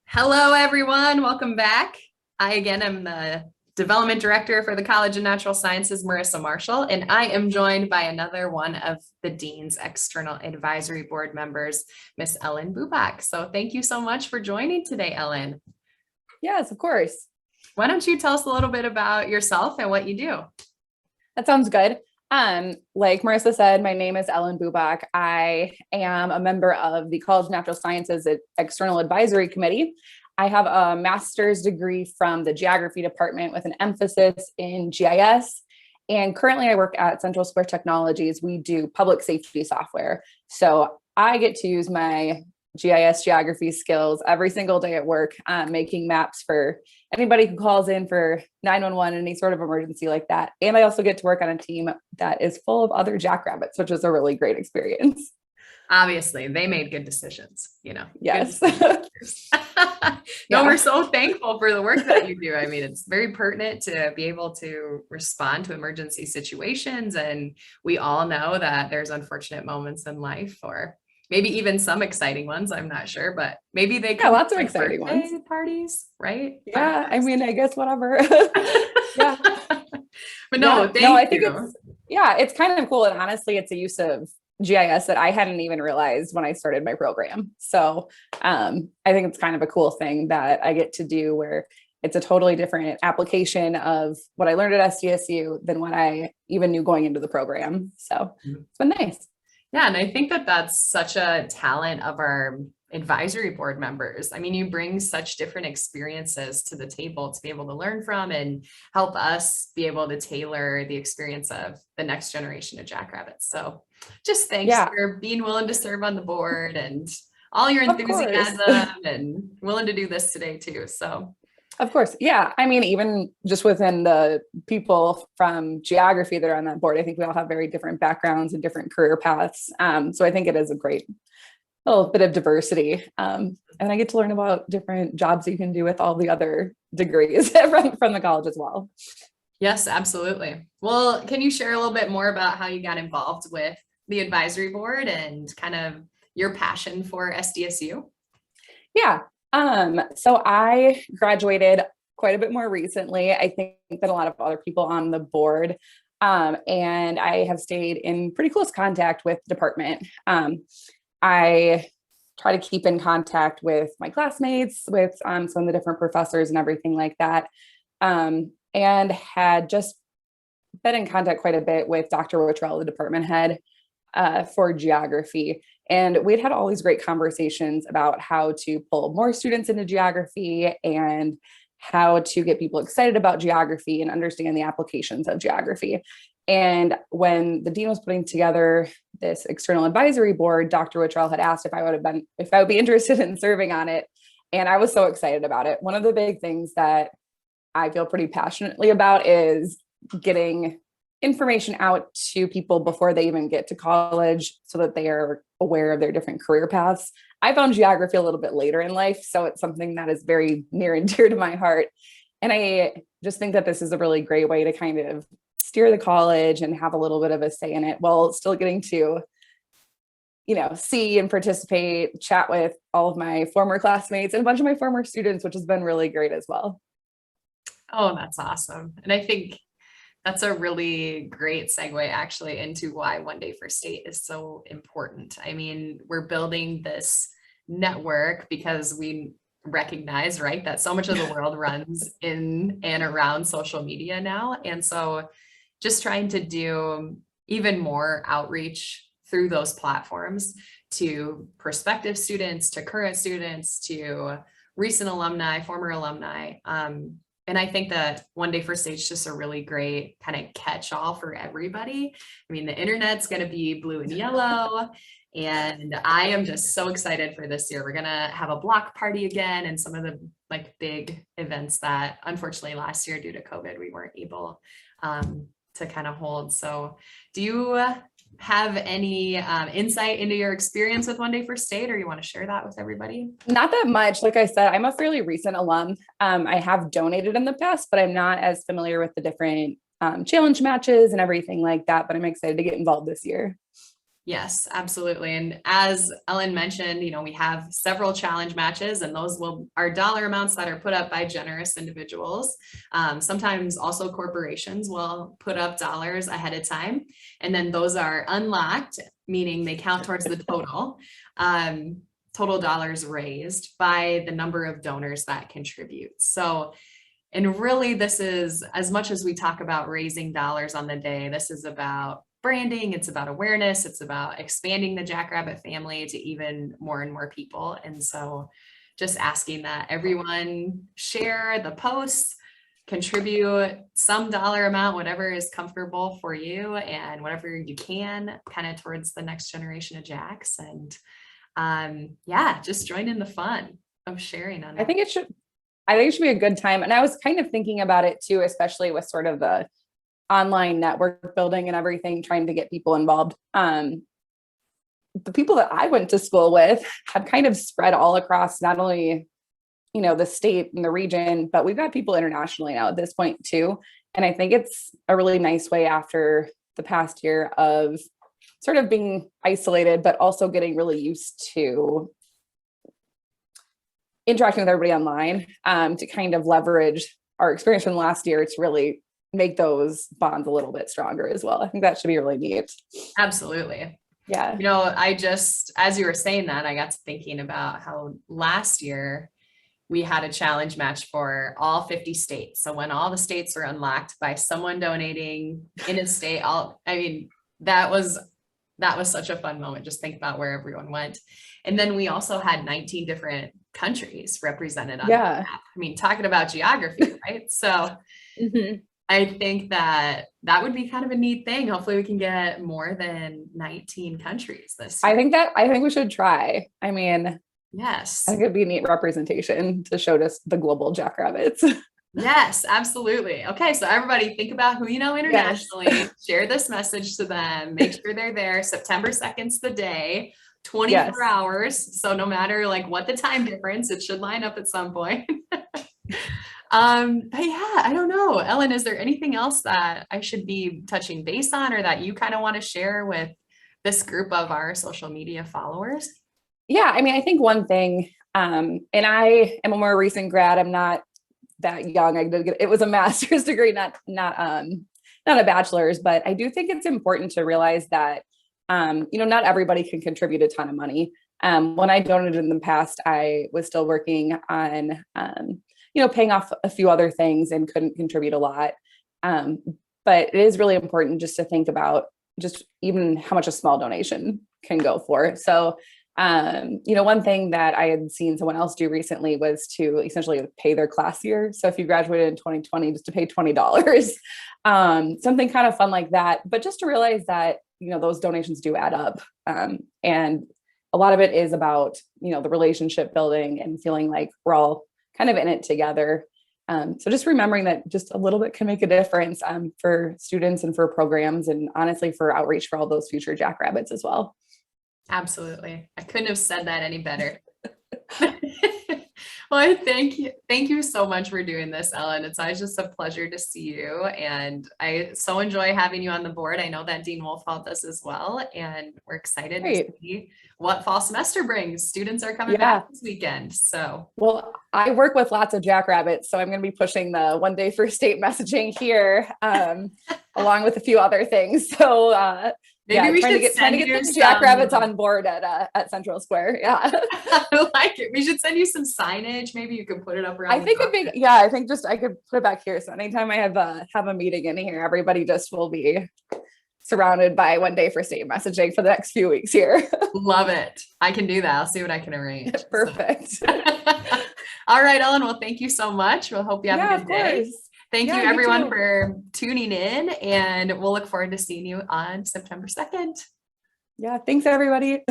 Hello, everyone. Welcome back. I, again, am the Development Director for the College of Natural Sciences, Marissa Marshall, and I am joined by another one of the Dean's External Advisory Board members, Miss Ellen Bubak. So thank you so much for joining today, Ellen. Yes, of course. Why don't you tell us a little bit about yourself and what you do? That sounds good. Like Marissa said, my name is Ellen Bubak. I am a member of the College of Natural Sciences External Advisory Committee. I have a master's degree from the Geography Department with an emphasis in GIS. And currently I work at Central Square Technologies. We do public safety software. So I get to use my GIS geography skills every single day at work, making maps for anybody who calls in for 911, any sort of emergency like that. And I also get to work on a team that is full of other jackrabbits, which is a really great experience. Obviously, they made good decisions, Yes. No, we're so thankful for the work that you do. I mean, it's very pertinent to be able to respond to emergency situations. And we all know that there's unfortunate moments in life, or maybe even some exciting ones. I'm not sure, but maybe they come lots of exciting ones. Parties, right? Yeah, I mean, I guess whatever. Yeah. But no, I think it's kind of cool. And honestly, it's a use of GIS that I hadn't even realized when I started my program. So I think it's kind of a cool thing that I get to do, where it's a totally different application of what I learned at SDSU than what I even knew going into the program. So it's been nice. Yeah, and I think that that's such a talent of our advisory board members. I mean, you bring such different experiences to the table to be able to learn from and help us be able to tailor the experience of the next generation of jackrabbits. So just thanks for being willing to serve on the board and all your enthusiasm and willing to do this today too. So of course. Yeah. I mean, even just within the people from geography that are on that board, I think we all have very different backgrounds and different career paths. So I think it is a great little bit of diversity. And I get to learn about different jobs you can do with all the other degrees from the college as well. Yes, absolutely. Well, can you share a little bit more about how you got involved with the advisory board and kind of your passion for SDSU? Yeah. So I graduated quite a bit more recently, I think, than a lot of other people on the board. And I have stayed in pretty close contact with the department. I try to keep in contact with my classmates, with some of the different professors and everything like that. And had just been in contact quite a bit with Dr. Wittrell, the department head for geography. And we'd had all these great conversations about how to pull more students into geography and how to get people excited about geography and understand the applications of geography. And when the dean was putting together this external advisory board, Dr. Wittrell had asked if I would be interested in serving on it. And I was so excited about it. One of the big things that I feel pretty passionately about is getting information out to people before they even get to college so that they are aware of their different career paths. I found geography a little bit later in life, so it's something that is very near and dear to my heart. And I just think that this is a really great way to kind of steer the college and have a little bit of a say in it while still getting to, see and participate, chat with all of my former classmates and a bunch of my former students, which has been really great as well. Oh, that's awesome. And I think that's a really great segue actually into why One Day for State is so important. I mean, we're building this network because we recognize, right, that so much of the world runs in and around social media now. And so just trying to do even more outreach through those platforms to prospective students, to current students, to recent alumni, former alumni. And I think that One Day for State is just a really great kind of catch-all for everybody. I mean, the internet's going to be blue and yellow, and I am just so excited for this year. We're going to have a block party again, and some of the big events that unfortunately last year due to COVID, we weren't able to kind of hold. So do you have any insight into your experience with One Day for State, or you want to share that with everybody? Not that much. Like I said, I'm a fairly recent alum. I have donated in the past, but I'm not as familiar with the different challenge matches and everything like that, but I'm excited to get involved this year. Yes, absolutely. And as Ellen mentioned, we have several challenge matches, and those are dollar amounts that are put up by generous individuals. Sometimes also corporations will put up dollars ahead of time, and then those are unlocked, meaning they count towards the total dollars raised by the number of donors that contribute. So, and really, this is, as much as we talk about raising dollars on the day, this is about branding, it's about awareness, it's about expanding the Jackrabbit family to even more and more people. And so just asking that everyone share the posts, contribute some dollar amount, whatever is comfortable for you and whatever you can, kind of towards the next generation of Jacks. And yeah, just join in the fun of sharing on it. I think it should be a good time. And I was kind of thinking about it too, especially with sort of the online network building and everything, trying to get people involved. The people that I went to school with have kind of spread all across not only, the state and the region, but we've got people internationally now at this point too. And I think it's a really nice way after the past year of sort of being isolated, but also getting really used to interacting with everybody online, to kind of leverage our experience from last year to really make those bonds a little bit stronger as well. I think that should be really neat. Absolutely. Yeah. As you were saying that, I got to thinking about how last year we had a challenge match for all 50 states. So when all the states were unlocked by someone donating in a state, that was such a fun moment. Just think about where everyone went. And then we also had 19 different countries represented on the map. Talking about geography, right? So I think that would be kind of a neat thing. Hopefully we can get more than 19 countries this year. I think we should try. Yes. I think it'd be a neat representation to show us the global Jackrabbits. Yes, absolutely. Okay. So everybody think about who you know internationally, yes. Share this message to them, make sure they're there. September 2nd's the day, 24 yes. hours. So no matter what the time difference, it should line up at some point. But yeah, I don't know. Ellen, is there anything else that I should be touching base on or that you kind of want to share with this group of our social media followers? Yeah, I think one thing, and I am a more recent grad, I'm not that young. It was a master's degree, not a bachelor's, but I do think it's important to realize that, not everybody can contribute a ton of money. When I donated in the past, I was still working on, paying off a few other things and couldn't contribute a lot. But it is really important just to think about just even how much a small donation can go for. So, one thing that I had seen someone else do recently was to essentially pay their class year. So if you graduated in 2020, just to pay $20, something kind of fun like that. But just to realize that, those donations do add up. And a lot of it is about, the relationship building and feeling like we're all kind of in it together. So just remembering that just a little bit can make a difference for students and for programs, and honestly for outreach for all those future Jackrabbits as well. Absolutely. I couldn't have said that any better. Well, thank you so much for doing this, Ellen. It's always just a pleasure to see you. And I so enjoy having you on the board. I know that Dean Wolfald does as well. And we're excited to see what fall semester brings. Students are coming back this weekend. So, well, I work with lots of Jackrabbits, so I'm going to be pushing the one day for state messaging here, along with a few other things. So, maybe we should trying to get the Jackrabbits on board at Central Square. Yeah. I like it. We should send you some signage. Maybe you can put it up around. I think I could put it back here. So anytime I have a meeting in here, everybody just will be surrounded by one day for state messaging for the next few weeks here. Love it. I can do that. I'll see what I can arrange. Perfect. So. All right, Ellen. Well, thank you so much. We'll hope you have a good day. Thank you everyone for tuning in, and we'll look forward to seeing you on September 2nd. Yeah, thanks everybody.